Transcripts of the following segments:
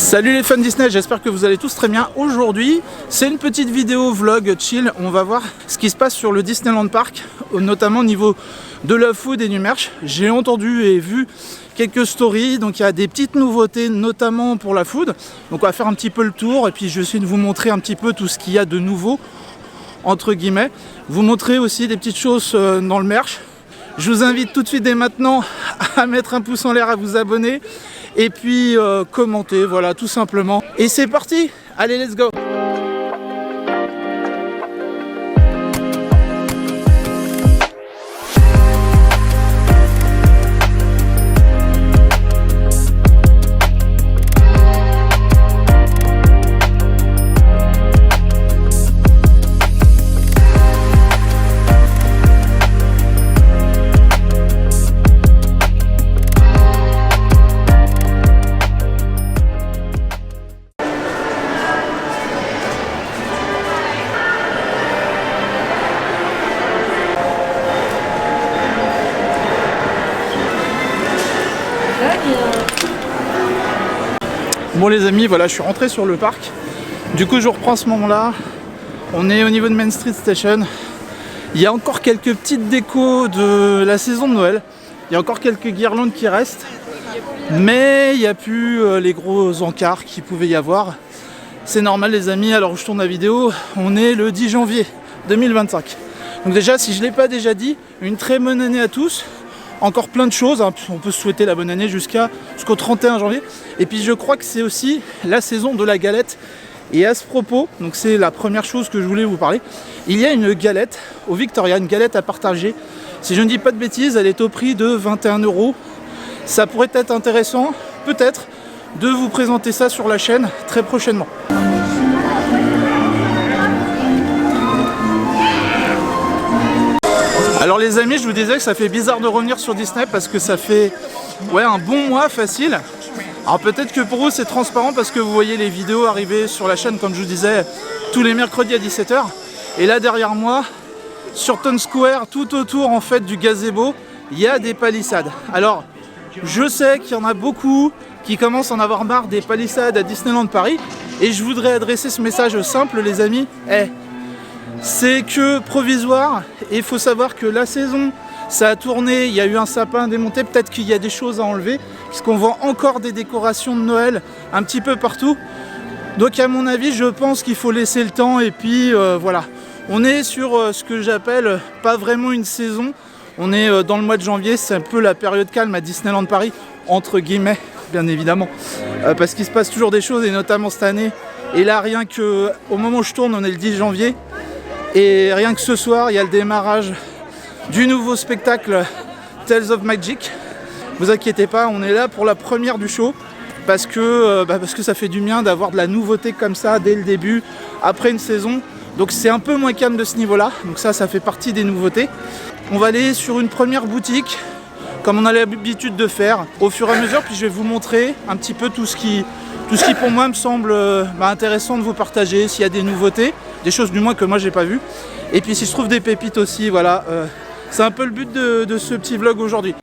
Salut les fans Disney, j'espère que vous allez tous très bien. Aujourd'hui, c'est une petite vidéo vlog chill. On va voir ce qui se passe sur le Disneyland Park, notamment au niveau de la food et du merch. J'ai entendu et vu quelques stories, donc il y a des petites nouveautés, notamment pour la food. Donc on va faire un petit peu le tour et puis je vais essayer de vous montrer un petit peu tout ce qu'il y a de nouveau, entre guillemets. Vous montrer aussi des petites choses dans le merch. Je vous invite tout de suite dès maintenant à mettre un pouce en l'air, à vous abonner et puis commenter, voilà, tout simplement. Et c'est parti, allez, let's go. Bon les amis, voilà, je suis rentré sur le parc. Du coup je reprends ce moment-là. On est au niveau de Main Street Station. Il y a encore quelques petites décos de la saison de Noël. Il y a encore quelques guirlandes qui restent. Mais il n'y a plus les gros encarts qu'il pouvait y avoir. C'est normal les amis, alors je tourne la vidéo. On est le 10 janvier 2025. Donc déjà, si je ne l'ai pas déjà dit, une très bonne année à tous. Encore plein de choses, hein. On peut se souhaiter la bonne année jusqu'au 31 janvier. Et puis je crois que c'est aussi la saison de la galette. Et à ce propos, donc c'est la première chose que je voulais vous parler, il y a une galette au Victoria, une galette à partager. Si je ne dis pas de bêtises, elle est au prix de 21 €. Ça pourrait être intéressant, peut-être, de vous présenter ça sur la chaîne très prochainement. Alors les amis, je vous disais que ça fait bizarre de revenir sur Disney parce que ça fait un bon mois facile. Alors peut-être que pour vous c'est transparent parce que vous voyez les vidéos arriver sur la chaîne, comme je vous disais, tous les mercredis à 17 h. Et là derrière moi, sur Town Square, tout autour en fait du gazebo, il y a des palissades. Alors je sais qu'il y en a beaucoup qui commencent à en avoir marre des palissades à Disneyland Paris. Et je voudrais adresser ce message simple les amis. C'est que provisoire, et il faut savoir que la saison, ça a tourné, il y a eu un sapin démonté, peut-être qu'il y a des choses à enlever, puisqu'on vend encore des décorations de Noël un petit peu partout. Donc à mon avis, je pense qu'il faut laisser le temps, et puis voilà. On est sur ce que j'appelle pas vraiment une saison, on est dans le mois de janvier, c'est un peu la période calme à Disneyland Paris, entre guillemets, bien évidemment, parce qu'il se passe toujours des choses, et notamment cette année. Et là, rien que au moment où je tourne, on est le 10 janvier. Et rien que ce soir, il y a le démarrage du nouveau spectacle Tales of Magic. Vous inquiétez pas, on est là pour la première du show parce que ça fait du bien d'avoir de la nouveauté comme ça dès le début, après une saison. Donc c'est un peu moins calme de ce niveau-là. Donc ça fait partie des nouveautés. On va aller sur une première boutique, comme on a l'habitude de faire, au fur et à mesure. Puis je vais vous montrer un petit peu tout ce qui pour moi me semble intéressant de vous partager, s'il y a des nouveautés, des choses du moins que moi j'ai pas vues. Et puis si je trouve des pépites aussi, voilà, c'est un peu le but de ce petit vlog aujourd'hui.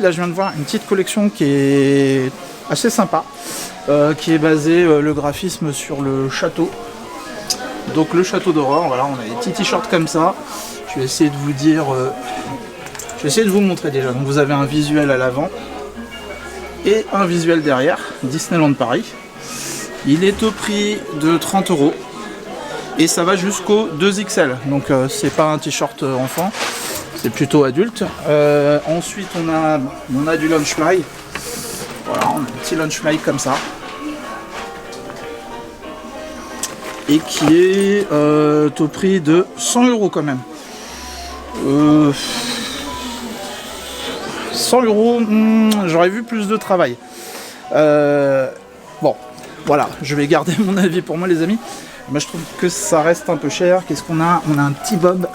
Là je viens de voir une petite collection qui est assez sympa, qui est basée le graphisme sur le château. Donc le château d'Aurore, voilà, on a des petits t-shirts comme ça. Je vais essayer de vous dire, je vais essayer de vous montrer déjà. Donc vous avez un visuel à l'avant et un visuel derrière, Disneyland Paris. Il est au prix de 30 € et ça va jusqu'au 2XL. Donc c'est pas un t-shirt enfant. C'est plutôt adulte. Ensuite on a du lunch fly. Voilà, on a un petit lunch fly comme ça. Et qui est au prix de 100 € quand même. 100 euros, j'aurais vu plus de travail. Bon, voilà, je vais garder mon avis pour moi les amis. Moi je trouve que ça reste un peu cher. Qu'est-ce qu'on a? On a un petit bob.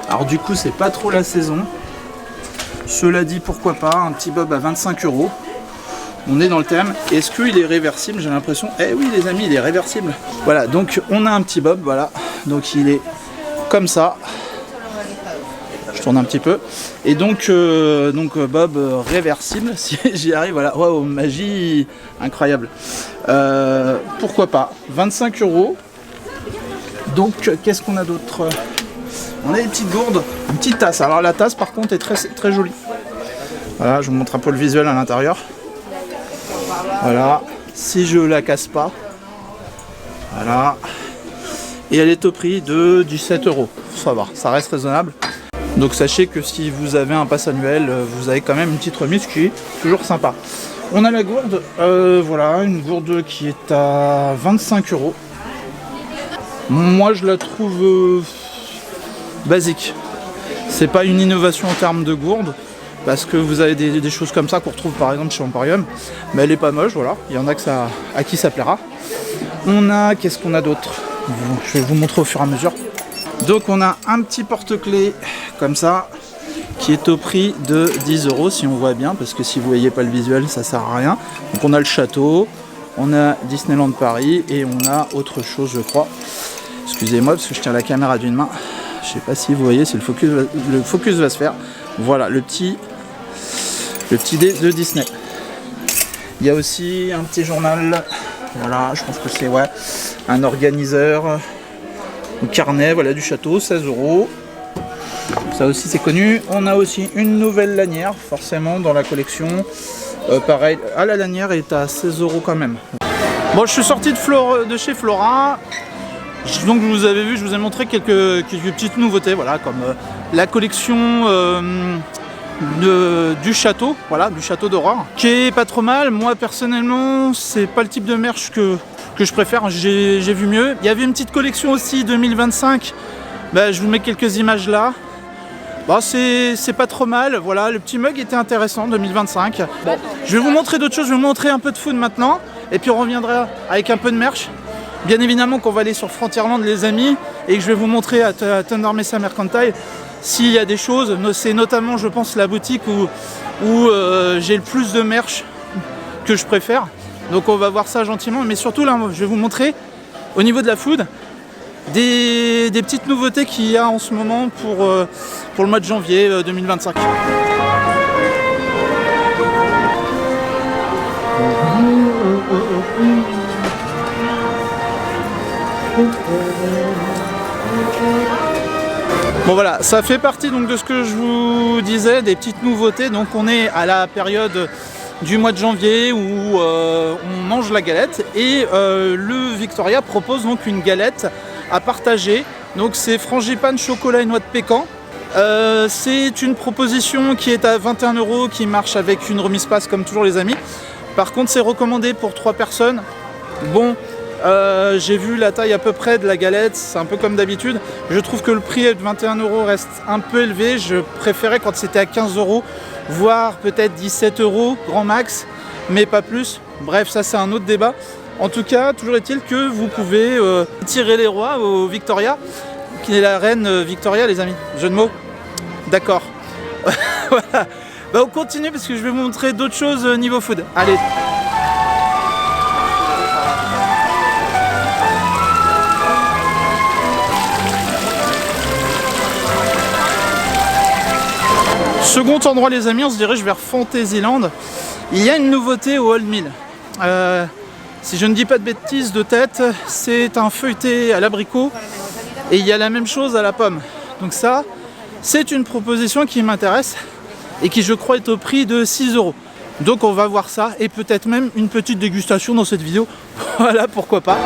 Alors du coup c'est pas trop la saison. Cela dit, pourquoi pas, un petit bob à 25 euros. On est dans le thème. Est-ce qu'il est réversible? J'ai l'impression. Eh oui les amis, il est réversible. Voilà, donc on a un petit bob, voilà. Donc il est comme ça. Je tourne un petit peu. Et donc bob réversible, si j'y arrive, voilà. Waouh, magie incroyable. Pourquoi pas, 25 euros. Donc qu'est-ce qu'on a d'autre? On a des petites gourdes, une petite tasse. Alors la tasse par contre est très, très jolie. Voilà, je vous montre un peu le visuel à l'intérieur. Voilà, si je la casse pas. Voilà. Et elle est au prix de 17 euros. Ça va, ça reste raisonnable. Donc sachez que si vous avez un pass annuel, vous avez quand même une petite remise qui est toujours sympa. On a la gourde, voilà, une gourde qui est à 25 euros. Moi je la trouve basique. C'est pas une innovation en termes de gourde, parce que vous avez des choses comme ça qu'on retrouve par exemple chez Emporium, mais elle est pas moche, voilà. Il y en a à qui ça plaira. On a, qu'est-ce qu'on a d'autre? Je vais vous montrer au fur et à mesure. Donc on a un petit porte-clés comme ça, qui est au prix de 10 euros si on voit bien, parce que si vous voyez pas le visuel ça sert à rien. Donc on a le château, on a Disneyland Paris et on a autre chose je crois. Excusez-moi parce que je tiens la caméra d'une main. Je sais pas si vous voyez, si le focus va se faire. Voilà le petit dé de Disney. Il y a aussi un petit journal. Voilà, je pense que c'est un organiseur, un carnet, voilà du château, 16 euros. Ça aussi c'est connu. On a aussi une nouvelle lanière, forcément dans la collection. Pareil, la lanière est à 16 euros quand même. Bon, je suis sorti de chez Flora. Donc vous avez vu, je vous ai montré quelques petites nouveautés, voilà, comme la collection du château, voilà, du château d'Aurore, qui est pas trop mal. Moi personnellement, c'est pas le type de merch que je préfère, j'ai vu mieux. Il y avait une petite collection aussi 2025, je vous mets quelques images là. Bon, c'est pas trop mal, voilà, le petit mug était intéressant, 2025. Bon, je vais vous montrer d'autres choses, je vais vous montrer un peu de food maintenant, et puis on reviendra avec un peu de merch. Bien évidemment qu'on va aller sur Frontierland les amis, et que je vais vous montrer à Thunder Mesa Mercantile s'il y a des choses. C'est notamment je pense la boutique où j'ai le plus de merch que je préfère. Donc on va voir ça gentiment, mais surtout là je vais vous montrer au niveau de la food des petites nouveautés qu'il y a en ce moment pour le mois de janvier 2025. Bon voilà, ça fait partie donc de ce que je vous disais, des petites nouveautés. Donc on est à la période du mois de janvier où on mange la galette et le Victoria propose donc une galette à partager. Donc c'est frangipane, chocolat et noix de pécan. C'est une proposition qui est à 21 euros, qui marche avec une remise passe comme toujours les amis. Par contre c'est recommandé pour 3 personnes. Bon, j'ai vu la taille à peu près de la galette, c'est un peu comme d'habitude. Je trouve que le prix de 21 euros reste un peu élevé. Je préférais quand c'était à 15 euros, voire peut-être 17 euros grand max, mais pas plus. Bref, ça c'est un autre débat. En tout cas, toujours est-il que vous pouvez tirer les rois au Victoria, qui est la reine Victoria les amis. Jeu de mots? D'accord. Voilà. On continue parce que je vais vous montrer d'autres choses niveau food. Allez. Second endroit les amis, on se dirige vers Fantasyland. Il y a une nouveauté au Old Mill. Si je ne dis pas de bêtises de tête, c'est un feuilleté à l'abricot et il y a la même chose à la pomme. Donc ça, c'est une proposition qui m'intéresse et qui je crois est au prix de 6 euros. Donc on va voir ça et peut-être même une petite dégustation dans cette vidéo. Voilà, pourquoi pas.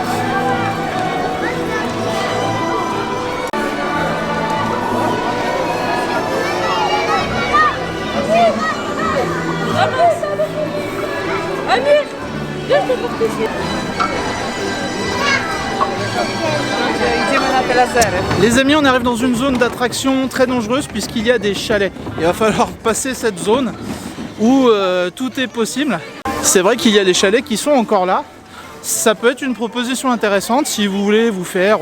Les amis, on arrive dans une zone d'attraction très dangereuse puisqu'il y a des chalets. Il va falloir passer cette zone. où tout est possible. C'est vrai qu'il y a les chalets qui sont encore là. Ça peut être une proposition intéressante si vous voulez vous faire,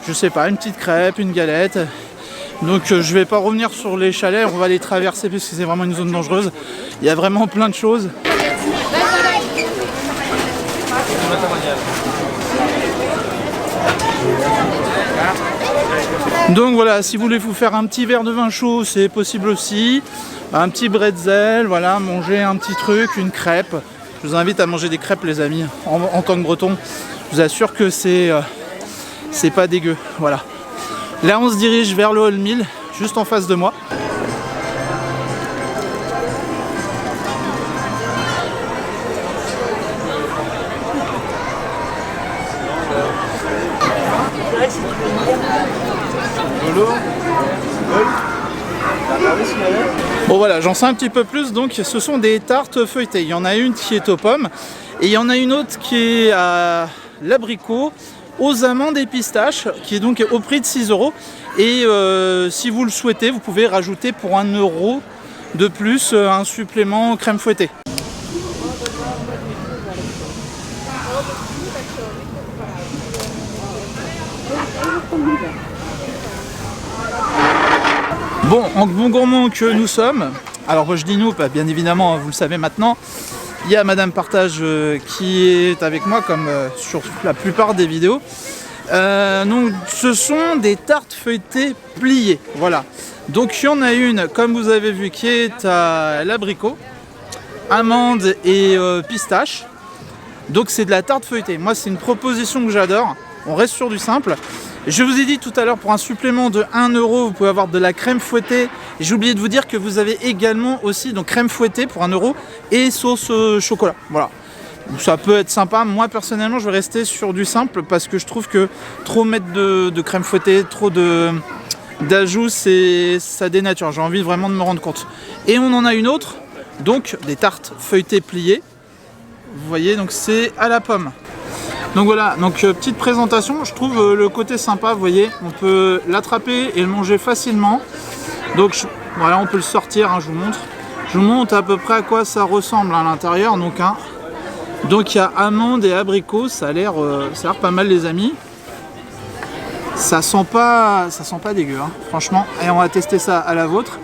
je sais pas, une petite crêpe, une galette. Donc je vais pas revenir sur les chalets, on va les traverser parce que c'est vraiment une zone dangereuse. Il y a vraiment plein de choses. Donc voilà, si vous voulez vous faire un petit verre de vin chaud, c'est possible aussi. Un petit bretzel, voilà, manger un petit truc, une crêpe. Je vous invite à manger des crêpes les amis, en tant que breton. Je vous assure que c'est pas dégueu, voilà. Là on se dirige vers le Hall Mill, juste en face de moi. Bon voilà, j'en sais un petit peu plus, donc ce sont des tartes feuilletées. Il y en a une qui est aux pommes et il y en a une autre qui est à l'abricot, aux amandes et pistaches, qui est donc au prix de 6 €. Et si vous le souhaitez, vous pouvez rajouter pour 1 € de plus un supplément crème fouettée. Bon, en bon gourmand que nous sommes, alors je dis nous, bien évidemment, vous le savez maintenant, il y a Madame Partage qui est avec moi comme sur la plupart des vidéos. Donc ce sont des tartes feuilletées pliées, voilà. Donc il y en a une, comme vous avez vu, qui est à l'abricot, amande et pistache. Donc c'est de la tarte feuilletée. Moi c'est une proposition que j'adore. On reste sur du simple. Je vous ai dit tout à l'heure, pour un supplément de 1 €, vous pouvez avoir de la crème fouettée. J'ai oublié de vous dire que vous avez également aussi donc crème fouettée pour 1 € et sauce chocolat. Voilà. Donc, ça peut être sympa. Moi personnellement, je vais rester sur du simple parce que je trouve que trop mettre de crème fouettée, trop d'ajouts, ça dénature. J'ai envie vraiment de me rendre compte. Et on en a une autre, donc des tartes feuilletées pliées. Vous voyez, donc c'est à la pomme. Donc voilà, donc petite présentation, je trouve le côté sympa, vous voyez, on peut l'attraper et le manger facilement. Donc voilà, on peut le sortir, hein, je vous montre. Je vous montre à peu près à quoi ça ressemble à l'intérieur. Donc il y a amande et abricot, ça a l'air pas mal les amis. Ça sent pas dégueu, hein, franchement. Et on va tester ça à la vôtre.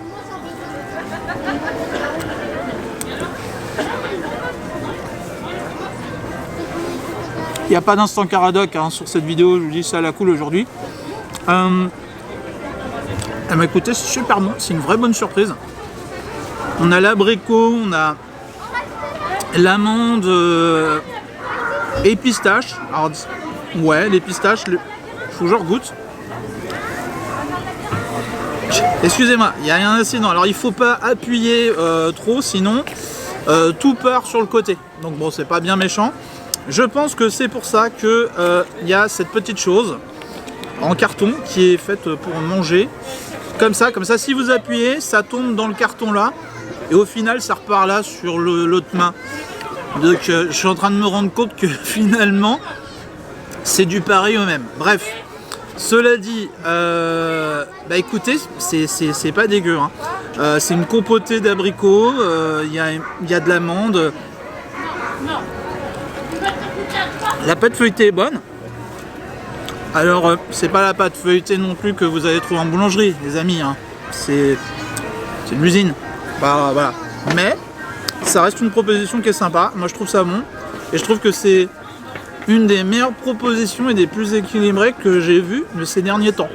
Il n'y a pas d'instant caradoc hein, sur cette vidéo, je vous dis ça à la cool aujourd'hui. Écoutez, c'est super bon, c'est une vraie bonne surprise. On a l'abricot, on a l'amande et pistache. Alors, ouais, les pistaches, faut que je regoute. Excusez-moi, il y a un incident. Alors il faut pas appuyer trop, sinon tout part sur le côté. Donc bon, c'est pas bien méchant. Je pense que c'est pour ça que y a cette petite chose en carton qui est faite pour manger. Comme ça, si vous appuyez, ça tombe dans le carton là. Et au final, ça repart là sur l'autre main. Donc je suis en train de me rendre compte que finalement, c'est du pareil au même. Bref, cela dit, écoutez, c'est pas dégueu. Hein. C'est une compotée d'abricots, il y a de l'amande. La pâte feuilletée est bonne. Alors, c'est pas la pâte feuilletée non plus que vous allez trouver en boulangerie, les amis. Hein. C'est de l'usine. Bah, voilà. Mais, ça reste une proposition qui est sympa. Moi, je trouve ça bon. Et je trouve que c'est une des meilleures propositions et des plus équilibrées que j'ai vues de ces derniers temps.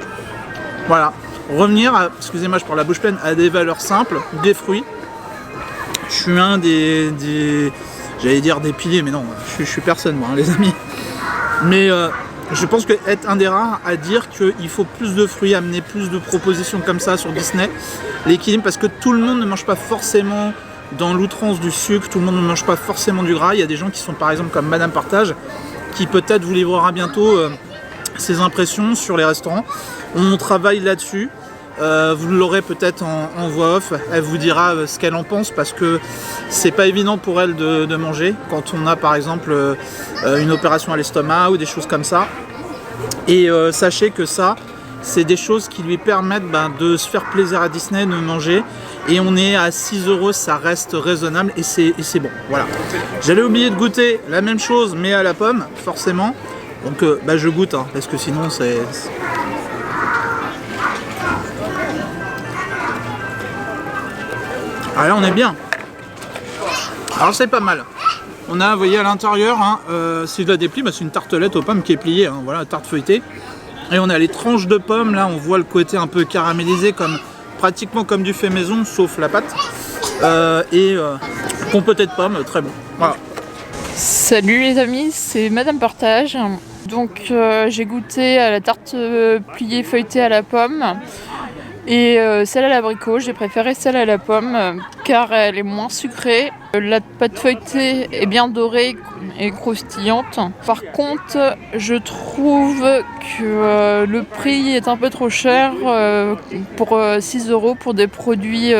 Voilà. Revenir, excusez-moi, je parle la bouche pleine, à des valeurs simples, des fruits. Je suis un j'allais dire des piliers, mais non, je suis personne moi, hein, les amis. Mais je pense que être un des rares à dire qu'il faut plus de fruits, amener plus de propositions comme ça sur Disney. L'équilibre, parce que tout le monde ne mange pas forcément dans l'outrance du sucre, tout le monde ne mange pas forcément du gras. Il y a des gens qui sont par exemple comme Madame Partage, qui peut-être vous livrera bientôt ses impressions sur les restaurants. On travaille là-dessus. Vous l'aurez peut-être en voix off, elle vous dira ce qu'elle en pense parce que c'est pas évident pour elle de manger quand on a par exemple une opération à l'estomac ou des choses comme ça. Et sachez que ça, c'est des choses qui lui permettent de se faire plaisir à Disney, de manger. Et on est à 6 €, ça reste raisonnable et c'est bon. Voilà. J'allais oublier de goûter la même chose, mais à la pomme, forcément. Donc je goûte, hein, parce que sinon c'est... Ah là on est bien. Alors c'est pas mal. On a, vous voyez à l'intérieur, hein, c'est de la déplie, c'est une tartelette aux pommes qui est pliée, hein, voilà, tarte feuilletée. Et on a les tranches de pommes, là on voit le côté un peu caramélisé, pratiquement comme du fait maison, sauf la pâte. Compotée de pommes, très bon. Voilà. Salut les amis, c'est Madame Partage. Donc j'ai goûté à la tarte pliée feuilletée à la pomme et celle à l'abricot. J'ai préféré celle à la pomme car elle est moins sucrée. La pâte feuilletée est bien dorée et croustillante. Par contre, je trouve que le prix est un peu trop cher pour 6 € pour des produits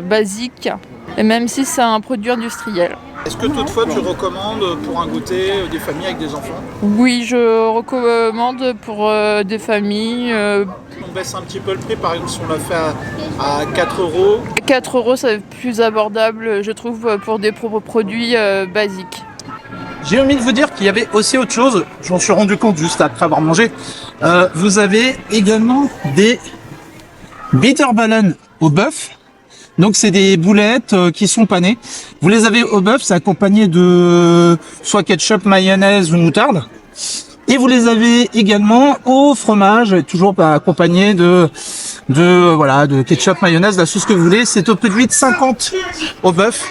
basiques, et même si c'est un produit industriel. Est-ce que toutefois tu recommandes pour un goûter des familles avec des enfants? Oui, je recommande pour des familles. On baisse un petit peu le prix, par exemple si on l'a fait à 4 €. 4 €, c'est plus abordable, je trouve, pour des produits basiques. J'ai omis de vous dire qu'il y avait aussi autre chose, j'en suis rendu compte juste après avoir mangé. Vous avez également des bitterballen au bœuf. Donc c'est des boulettes qui sont panées. Vous les avez au bœuf, c'est accompagné de soit ketchup, mayonnaise ou moutarde. Et vous les avez également au fromage, toujours accompagné de ketchup, mayonnaise, la sauce que vous voulez. C'est au prix de 8,50 € au bœuf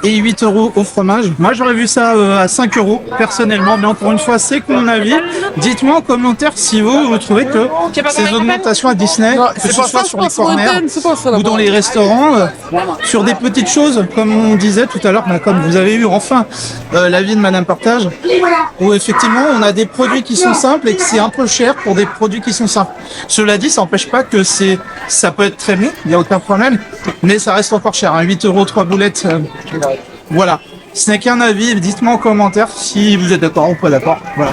et 8 € au fromage. Moi j'aurais vu ça à 5 € personnellement, mais encore une fois c'est que mon avis. Dites-moi en commentaire si vous trouvez que ces augmentations à Disney, que ce soit sur les corners ou dans les restaurants, sur des petites choses, comme on disait tout à l'heure, comme vous avez eu enfin l'avis de Madame Partage, où effectivement on a des produits qui sont simples et que c'est un peu cher pour des produits qui sont simples. Cela dit, ça n'empêche pas que ça peut être très bon, il n'y a aucun problème, mais ça reste encore cher, hein, 8 € 3 boulettes. Voilà, ce n'est qu'un avis, dites-moi en commentaire si vous êtes d'accord ou pas d'accord. Voilà.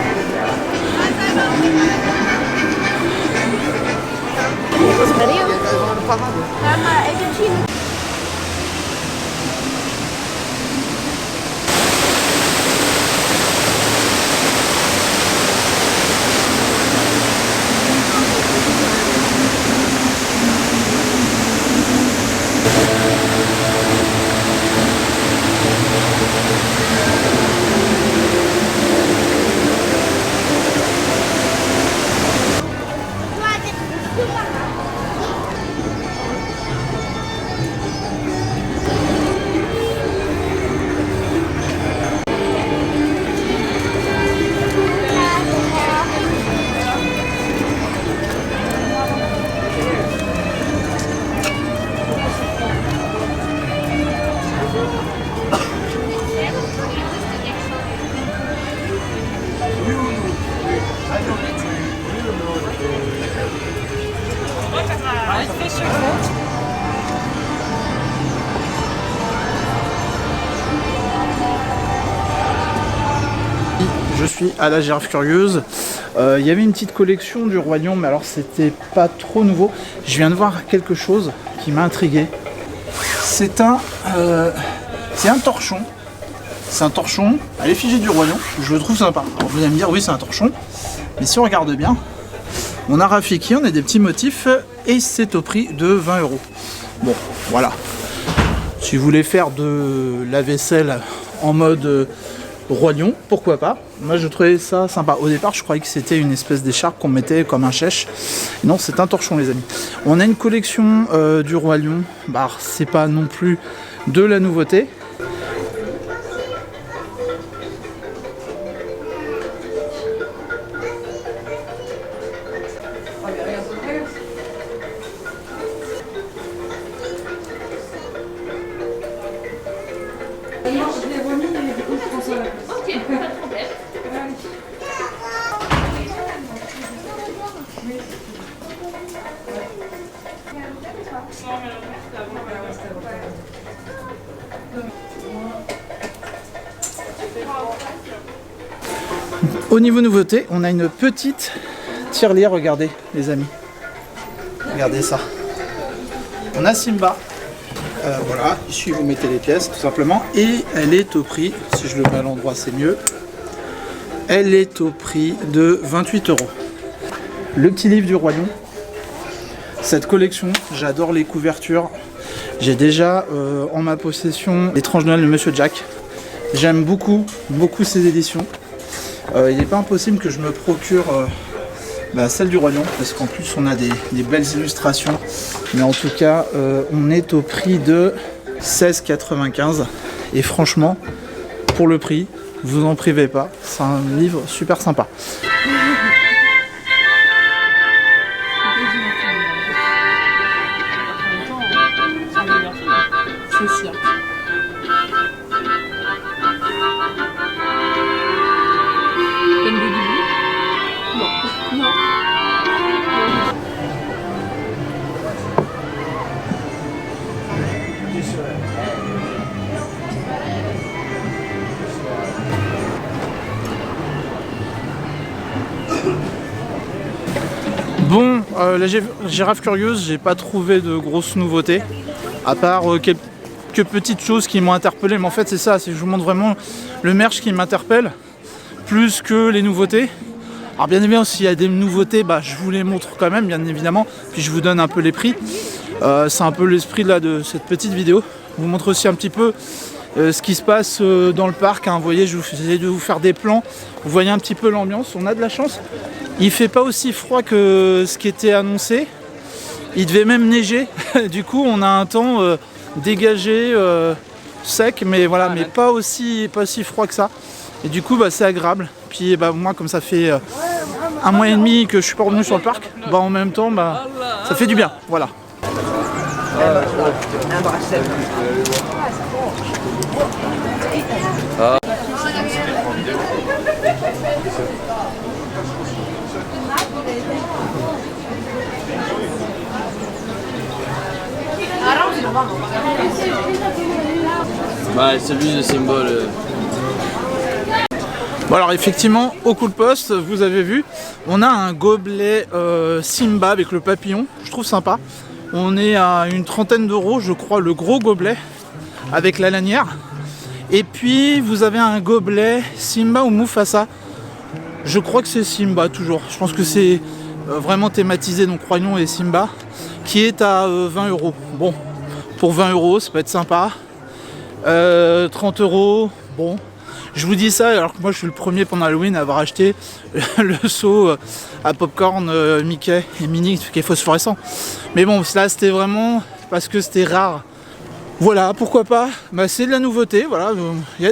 Je suis à la Girafe Curieuse. Il y avait une petite collection du Roi Lion, mais alors c'était pas trop nouveau. Je viens de voir quelque chose qui m'a intrigué. C'est un torchon. C'est un torchon à l'effigie du Roi Lion. Je le trouve sympa. Alors vous allez me dire, oui, c'est un torchon. Mais si on regarde bien, on a Rafiki, on a des petits motifs et c'est au prix de 20 €. Bon, voilà. Si vous voulez faire de la vaisselle en mode Roi Lion, pourquoi pas. Moi je trouvais ça sympa. Au départ je croyais que c'était une espèce d'écharpe qu'on mettait comme un chèche. Non, c'est un torchon les amis. On a une collection du Roi Lion. C'est pas non plus de la nouveauté. Ok, pas de problème. Au niveau nouveauté, on a une petite tirelire, regardez les amis. regardez ça. On a Simba. Voilà, ici vous mettez les pièces tout simplement. Et elle est au prix, si je le mets à l'endroit c'est mieux. Elle est au prix de 28 €. Le petit livre du Roi Lion. Cette collection, j'adore les couvertures. J'ai déjà en ma possession L'étrange Noël de Monsieur Jack. J'aime beaucoup ces éditions. Il n'est pas impossible que je me procure celle du Roi Lion, parce qu'en plus on a des belles illustrations. Mais en tout cas, on est au prix de 16,95 €. Et franchement, pour le prix, vous en privez pas. C'est un livre super sympa. C'est sûr. Non. Bon, la girafe curieuse, j'ai pas trouvé de grosses nouveautés, à part quelques petites choses qui m'ont interpellé, mais en fait c'est ça, c'est que je vous montre vraiment le merch qui m'interpelle, plus que les nouveautés. Alors bien évidemment, s'il y a des nouveautés, je vous les montre quand même, bien évidemment, puis je vous donne un peu les prix. C'est un peu l'esprit de cette petite vidéo. Je vous montre aussi un petit peu ce qui se passe dans le parc, hein. Vous voyez, je vais essayer de vous faire des plans, vous voyez un petit peu l'ambiance, on a de la chance. Il fait pas aussi froid que ce qui était annoncé. Il devait même neiger. Du coup, on a un temps dégagé, sec, mais voilà, mais pas aussi froid que ça. Et du coup, c'est agréable. Puis moi, comme ça fait 1 mois et demi que je suis pas revenu sur le parc, en même temps, ça fait du bien. Voilà. Celui de symbole. Bon alors effectivement, au coup de poste, vous avez vu, on a un gobelet Simba avec le papillon, je trouve sympa. On est à une 30aine d'euros, je crois, le gros gobelet avec la lanière. Et puis vous avez un gobelet Simba ou Mufasa. Je crois que c'est Simba toujours. Je pense que c'est vraiment thématisé, donc Roi Lion et Simba, qui est à 20 €. Bon, pour 20 € ça peut être sympa. 30 €, bon. Je vous dis ça alors que moi je suis le premier pendant Halloween à avoir acheté le seau à popcorn Mickey et Minnie qui est phosphorescent. Mais bon, là c'était vraiment parce que c'était rare. Voilà, pourquoi pas, c'est de la nouveauté, voilà.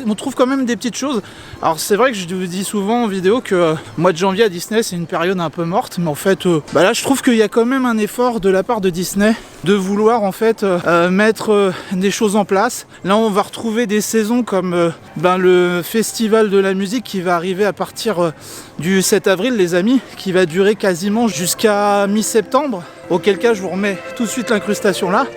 On trouve quand même des petites choses. Alors c'est vrai que je vous dis souvent en vidéo que le mois de janvier à Disney c'est une période un peu morte, mais en fait là je trouve qu'il y a quand même un effort de la part de Disney de vouloir en fait mettre des choses en place. Là on va retrouver des saisons comme le festival de la musique qui va arriver à partir du 7 avril les amis, qui va durer quasiment jusqu'à mi-septembre, auquel cas je vous remets tout de suite l'incrustation là.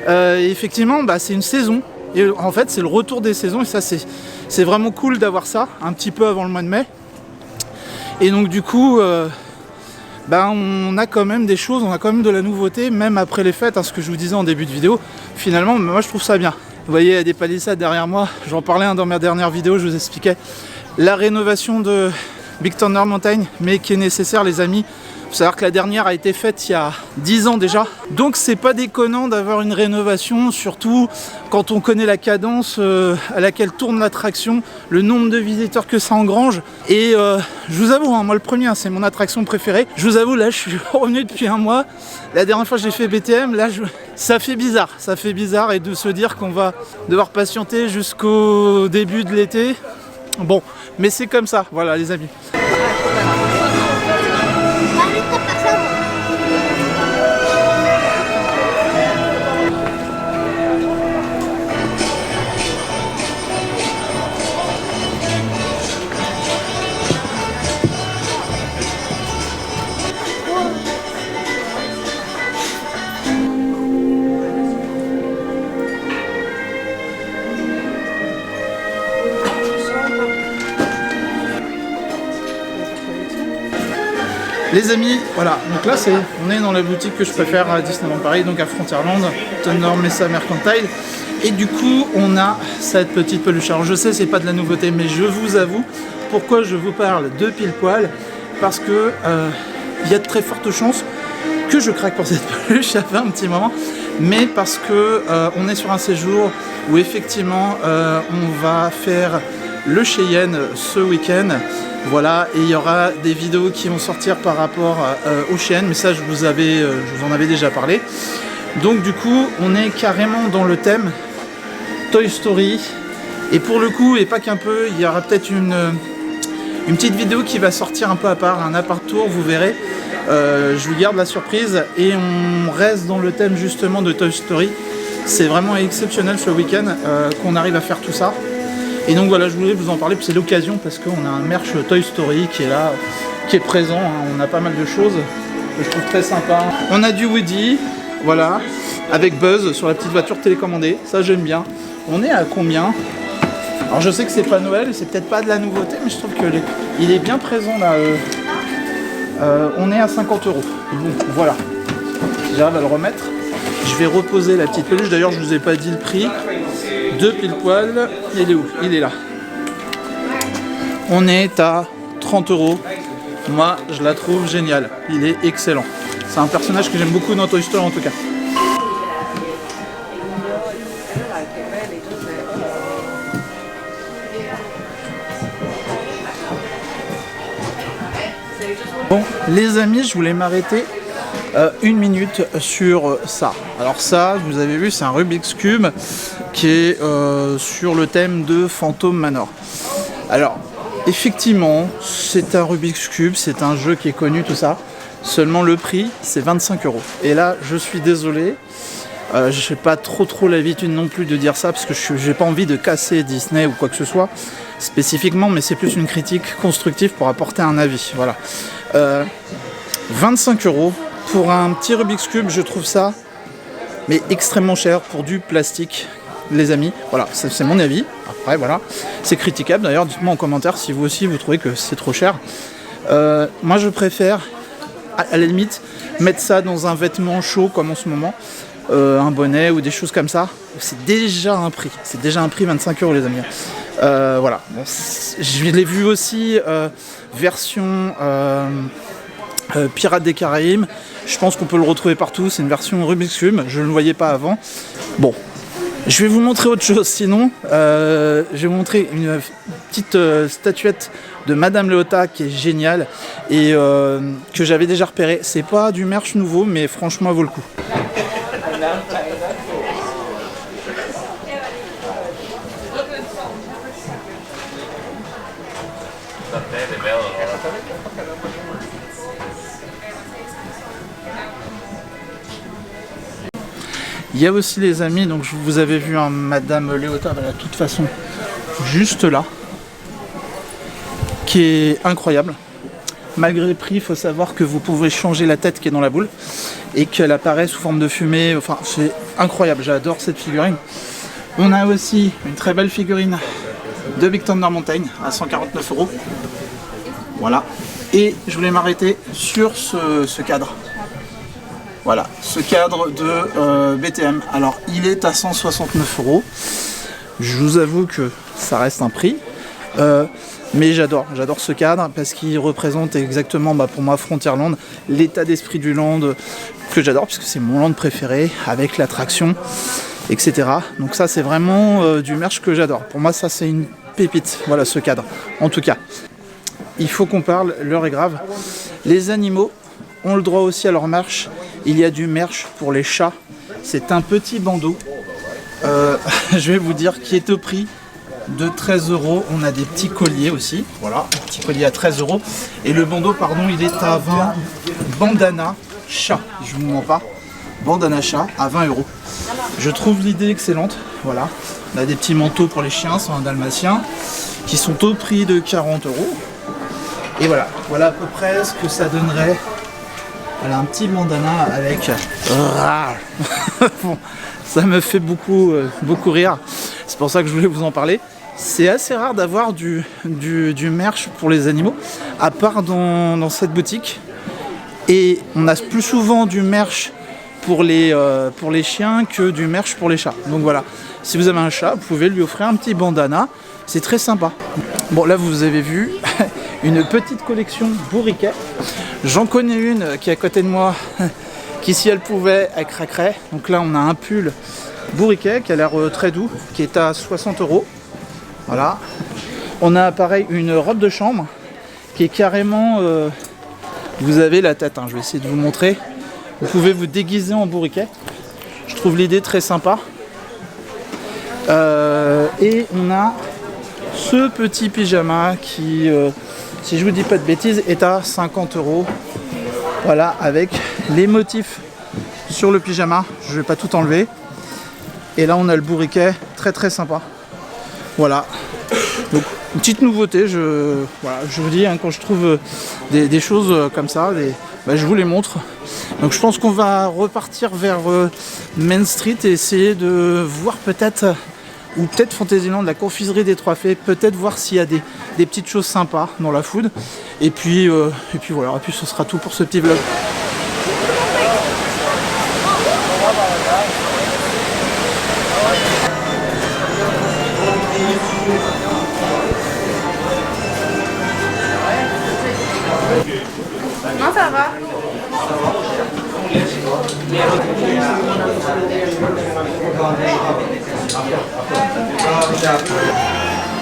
Effectivement, c'est une saison. Et en fait, c'est le retour des saisons. Et ça, c'est vraiment cool d'avoir ça un petit peu avant le mois de mai. Et donc, du coup, on a quand même des choses, on a quand même de la nouveauté, même après les fêtes. Ce que je vous disais en début de vidéo. Finalement, moi, je trouve ça bien. Vous voyez, il y a des palissades derrière moi. J'en parlais dans ma dernière vidéo. Je vous expliquais la rénovation de Big Thunder Mountain, mais qui est nécessaire, les amis. Faut savoir que la dernière a été faite il y a 10 ans déjà. Donc c'est pas déconnant d'avoir une rénovation, surtout quand on connaît la cadence à laquelle tourne l'attraction, le nombre de visiteurs que ça engrange. Et je vous avoue, moi le premier, c'est mon attraction préférée. Je vous avoue, là je suis revenu depuis 1 mois. La dernière fois j'ai fait BTM, là ça fait bizarre et de se dire qu'on va devoir patienter jusqu'au début de l'été. Bon, mais c'est comme ça, voilà les amis. Les amis, voilà, donc là on est dans la boutique que je préfère à Disneyland Paris, donc à Frontierland, Thunder Mesa Mercantile. Et du coup, on a cette petite peluche. Alors je sais, c'est pas de la nouveauté, mais je vous avoue, pourquoi je vous parle de pile poil, parce que il y a de très fortes chances que je craque pour cette peluche, ça fait un petit moment, mais parce que on est sur un séjour où effectivement on va faire le Cheyenne ce week-end. Voilà, et il y aura des vidéos qui vont sortir par rapport au Cheyenne, mais ça je vous en avais déjà parlé. Donc du coup, on est carrément dans le thème Toy Story. Et pour le coup, et pas qu'un peu, il y aura peut-être une petite vidéo qui va sortir un peu à part, un appart tour, vous verrez. Je vous garde la surprise et on reste dans le thème justement de Toy Story. C'est vraiment exceptionnel ce week-end qu'on arrive à faire tout ça. Et donc voilà, je voulais vous en parler, c'est l'occasion parce qu'on a un merch Toy Story qui est là, qui est présent, hein. On a pas mal de choses que je trouve très sympa. On a du Woody, voilà, avec Buzz sur la petite voiture télécommandée, ça j'aime bien. On est à combien? Alors je sais que c'est pas Noël, c'est peut-être pas de la nouveauté, mais je trouve qu'il est bien présent là. On est à 50 €. Bon, voilà, j'arrive à le remettre. Je vais reposer la petite peluche, d'ailleurs je vous ai pas dit le prix. De pile poil, il est où? Il est là. On est à 30 €. Moi, je la trouve géniale. Il est excellent. C'est un personnage que j'aime beaucoup dans Toy Story en tout cas. Bon, les amis, je voulais m'arrêter une minute sur ça. Alors ça, vous avez vu, c'est un Rubik's Cube qui est sur le thème de Phantom Manor. Alors, effectivement, c'est un Rubik's Cube, c'est un jeu qui est connu, tout ça. Seulement le prix, c'est 25 €. Et là, je suis désolé, je n'ai pas trop l'habitude non plus de dire ça, parce que je n'ai pas envie de casser Disney ou quoi que ce soit, spécifiquement, mais c'est plus une critique constructive pour apporter un avis. Voilà. 25 € pour un petit Rubik's Cube, je trouve ça mais extrêmement cher pour du plastique, les amis. Voilà, c'est mon avis. Après, voilà, c'est critiquable. D'ailleurs, dites-moi en commentaire si vous aussi vous trouvez que c'est trop cher. Moi, je préfère, à la limite, mettre ça dans un vêtement chaud comme en ce moment, un bonnet ou des choses comme ça. C'est déjà un prix. C'est déjà un prix 25 €, les amis. Voilà. Bon, je l'ai vu aussi version Pirates des Caraïbes. Je pense qu'on peut le retrouver partout. C'est une version Rubik's Cube. Je ne le voyais pas avant. Bon, je vais vous montrer autre chose. Sinon, je vais vous montrer une petite statuette de Madame Léota qui est géniale et que j'avais déjà repéré. C'est pas du merch nouveau, mais franchement, elle vaut le coup. Il y a aussi les amis, donc vous avez vu un Madame Léota, de toute façon, juste là, qui est incroyable. Malgré le prix, il faut savoir que vous pouvez changer la tête qui est dans la boule et qu'elle apparaît sous forme de fumée. Enfin, c'est incroyable, j'adore cette figurine. On a aussi une très belle figurine de Big Thunder Mountain à 149 €. Voilà. Et je voulais m'arrêter sur ce cadre. Voilà, ce cadre de BTM. Alors, il est à 169 €. Je vous avoue que ça reste un prix. Mais j'adore ce cadre parce qu'il représente exactement, pour moi, Frontierland, l'état d'esprit du land que j'adore puisque c'est mon land préféré avec l'attraction, etc. Donc ça, c'est vraiment du merch que j'adore. Pour moi, ça, c'est une pépite. Voilà, ce cadre. En tout cas, il faut qu'on parle, l'heure est grave. Les animaux ont le droit aussi à leur merch. Il y a du merch pour les chats. C'est un petit bandeau. Je vais vous dire qui est au prix de 13 €. On a des petits colliers aussi. Voilà, un petit collier à 13 €. Et le bandeau, pardon, il est à 20. Bandana chat, je vous mens pas. Bandana chat à 20 €. Je trouve l'idée excellente. Voilà, on a des petits manteaux pour les chiens, c'est un dalmatien, qui sont au prix de 40 €. Et voilà, voilà à peu près ce que ça donnerait. Voilà, un petit bandana avec... Bon, ça me fait beaucoup rire. C'est pour ça que je voulais vous en parler. C'est assez rare d'avoir du merch pour les animaux, à part dans cette boutique. Et on a plus souvent du merch pour les chiens que du merch pour les chats. Donc voilà, si vous avez un chat, vous pouvez lui offrir un petit bandana, c'est très sympa. Bon là vous avez vu, une petite collection bourriquet. J'en connais une qui est à côté de moi, qui si elle pouvait, elle craquerait. Donc là on a un pull bourriquet qui a l'air très doux, qui est à 60 €. Voilà. On a pareil une robe de chambre, qui est carrément... vous avez la tête, hein, je vais essayer de vous montrer. Vous pouvez vous déguiser en bourriquet. Je trouve l'idée très sympa. Et on a ce petit pyjama qui, si je vous dis pas de bêtises, est à 50 €. Voilà, avec les motifs sur le pyjama. Je vais pas tout enlever. Et là, on a le bourriquet, très très sympa. Voilà. Donc, une petite nouveauté. Voilà, je vous dis, hein, quand je trouve des choses comme ça, je vous les montre. Donc je pense qu'on va repartir vers Main Street et essayer de voir peut-être, ou peut-être Fantasyland, la confiserie des Trois Fées, peut-être voir s'il y a des petites choses sympas dans la food. Et puis voilà, et puis ce sera tout pour ce petit vlog. Non, ça va.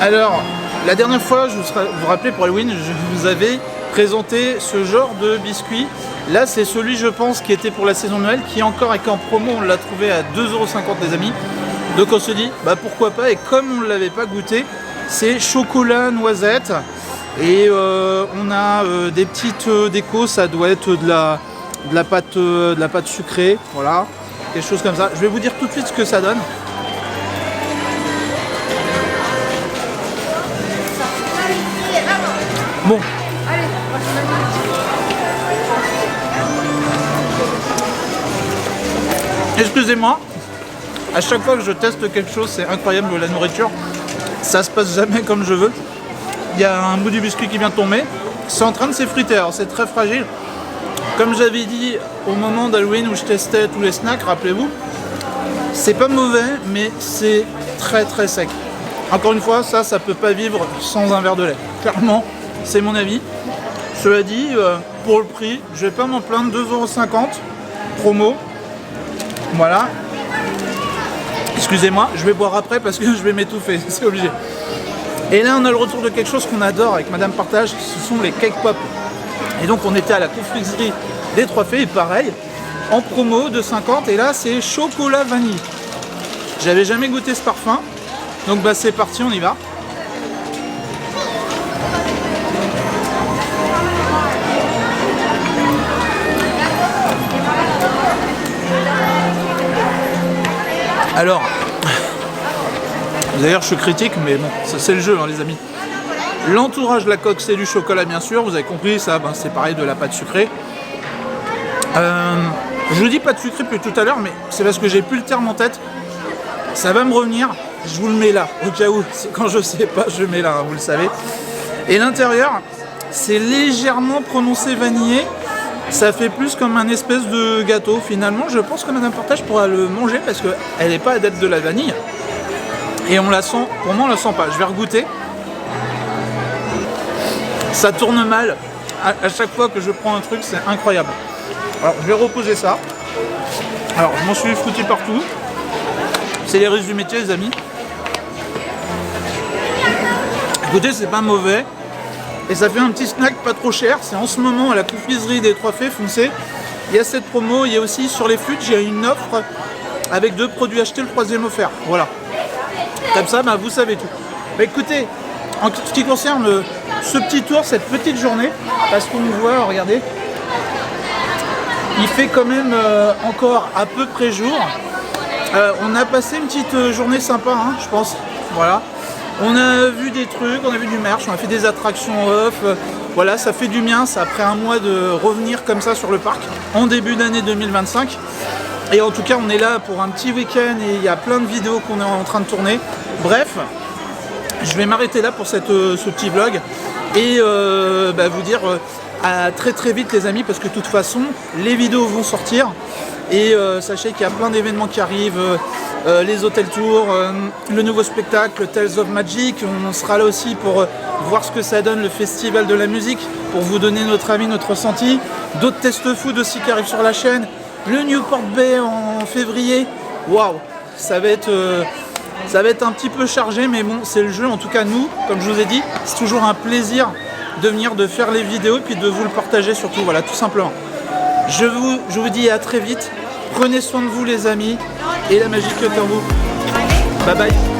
Alors, la dernière fois, vous rappelez pour Halloween, je vous avais présenté ce genre de biscuit. Là, c'est celui, je pense, qui était pour la saison de Noël, qui est encore avec en promo, on l'a trouvé à 2,50 € les amis. Donc on se dit, bah pourquoi pas, et comme on ne l'avait pas goûté, c'est chocolat noisette. Et on a des petites décos, ça doit être de la pâte sucrée, voilà, quelque chose comme ça. Je vais vous dire tout de suite ce que ça donne. Bon. Excusez-moi, à chaque fois que je teste quelque chose, c'est incroyable la nourriture. Ça se passe jamais comme je veux. Il y a un bout du biscuit qui vient de tomber. C'est en train de s'effriter, alors c'est très fragile. Comme j'avais dit au moment d'Halloween où je testais tous les snacks, rappelez-vous, c'est pas mauvais, mais c'est très très sec. Encore une fois, ça peut pas vivre sans un verre de lait. Clairement, c'est mon avis. Cela dit, pour le prix, je vais pas m'en plaindre, 2,50 € promo. Voilà. Excusez-moi, je vais boire après parce que je vais m'étouffer, c'est obligé. Et là, on a le retour de quelque chose qu'on adore avec Madame Partage, ce sont les cake pop. Et donc, on était à la confiserie des Trois Fées, et pareil, en promo de 50, et là, c'est chocolat vanille. J'avais jamais goûté ce parfum, donc bah c'est parti, on y va. Alors, d'ailleurs je suis critique, mais bon, c'est le jeu hein, les amis. L'entourage de la coque c'est du chocolat bien sûr, vous avez compris, ça ben, c'est pareil de la pâte sucrée. Je vous dis pâte sucrée depuis tout à l'heure, mais c'est parce que j'ai plus le terme en tête. Ça va me revenir, je vous le mets là, au cas où, quand je sais pas, je mets là, hein, vous le savez. Et l'intérieur, c'est légèrement prononcé vanillé. Ça fait plus comme un espèce de gâteau. Finalement, je pense que Madame Partage pourra le manger parce qu'elle n'est pas adepte de la vanille. Et on la sent, pour moi on la sent pas. Je vais regoûter. Ça tourne mal. À chaque fois que je prends un truc, c'est incroyable. Alors, je vais reposer ça. Alors, je m'en suis foutu partout. C'est les risques du métier, les amis. Écoutez, c'est pas mauvais. Et ça fait un petit snack pas trop cher. C'est en ce moment à la confiserie des Trois Fées, foncez. Il y a cette promo, il y a aussi sur les flûtes, j'ai une offre avec 2 produits achetés, le 3e offert. Voilà. Comme ça, bah, vous savez tout. Bah, écoutez, en ce qui concerne ce petit tour, cette petite journée, parce qu'on voit, regardez, il fait quand même encore à peu près jour. On a passé une petite journée sympa, hein, je pense. Voilà. On a vu des trucs, on a vu du merch, on a fait des attractions off. Voilà, ça fait du bien, ça après un mois de revenir comme ça sur le parc en début d'année 2025. Et en tout cas, on est là pour un petit week-end et il y a plein de vidéos qu'on est en train de tourner. Bref, je vais m'arrêter là pour ce petit vlog. et vous dire à très vite les amis, parce que de toute façon les vidéos vont sortir et sachez qu'il y a plein d'événements qui arrivent, les hôtels tours, le nouveau spectacle Tales of Magic, on sera là aussi pour voir ce que ça donne, le festival de la musique, pour vous donner notre avis, notre ressenti, d'autres tests food aussi qui arrivent sur la chaîne, le Newport Bay en février, waouh, ça va être un petit peu chargé, mais bon, c'est le jeu. En tout cas, nous, comme je vous ai dit, c'est toujours un plaisir de venir, de faire les vidéos, puis de vous le partager surtout, voilà, tout simplement. Je vous dis à très vite, prenez soin de vous les amis, et la magie qui est en vous. Bye bye.